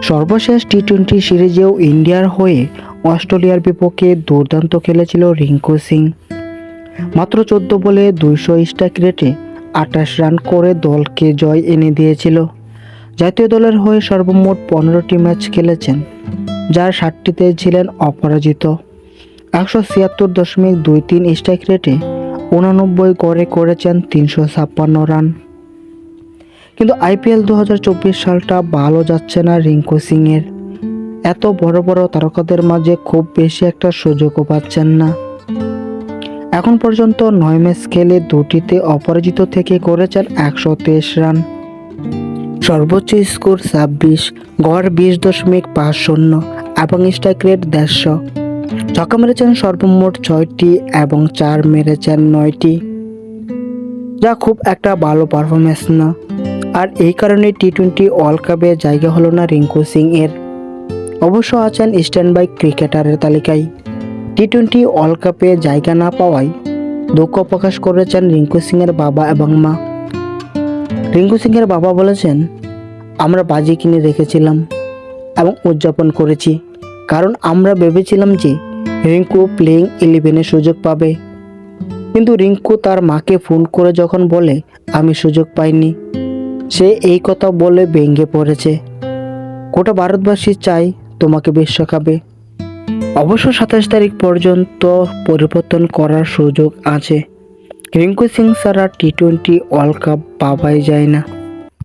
সর্বশেষ টি-20 সিরিজেও ইন্ডিয়ার হয়ে অস্ট্রেলিয়ার বিপক্ষে দুর্দান্ত খেলেছিল রিঙ্কু সিং। মাত্র 14 বলে 200 স্ট্রাইক রেটে 28 রান করে দলকে জয় এনে দিয়েছিল। জাতীয় দলের হয়ে সর্বমোট 15টি ম্যাচ খেলেছেন, যার 7টিতে ছিলেন অপরাজিত। 176.23 স্ট্রাইক রেটে 89 গড়ে করেছেন 356 রান। কিন্তু IPL 2024 সালটা ভালো যাচ্ছে না রিঙ্কু সিংয়ের। এত বড় বড় তারকাদের মাঝে খুব বেশি একটা সুযোগও পাচ্ছেন না। এখন পর্যন্ত 9 ম্যাচ খেলে 2টিতে অপরাজিত থেকে করেছেন 123 রান। সর্বোচ্চ স্কোর 26, গড় 20.50 এবং স্ট্রাইক রেট 150। ছক্কা মেরেছেন সর্বমোট 6টি এবং 4 মেরেছেন 9টি, যা খুব একটা ভালো পারফরমেন্স না। আর এই কারণে টি-20 ওয়ার্ল্ড কাপে জায়গা হলো না রিঙ্কু সিং এর। অবশ্য আছেন স্ট্যান্ড বাই ক্রিকেটারের তালিকায়। টি-20 ওয়ার্ল্ড কাপে জায়গা না পাওয়ায় দুঃখ প্রকাশ করেছেন রিঙ্কু সিংয়ের বাবা এবং মা। রিঙ্কু সিংয়ের বাবা বলেছেন, আমরা বাজি কিনে রেখেছিলাম এবং উদযাপন করেছি, কারণ আমরা ভেবেছিলাম যে রিঙ্কু প্লেইং 11-এ সুযোগ পাবে। কিন্তু রিঙ্কু তার মাকে ফোন করে যখন বলে আমি সুযোগ পাইনি, সে এই কথা বলে ভেঙে পড়েছে। গোটা ভারতবাসী চাই তোমাকে বিশ্বকাপে। অবশ্য 27 তারিখ পর্যন্ত পরিবর্তন করার সুযোগ আছে। রিঙ্কু সিং ছাড়া টি-20 ওয়ার্ল্ড কাপ পাওয়াই যায় না।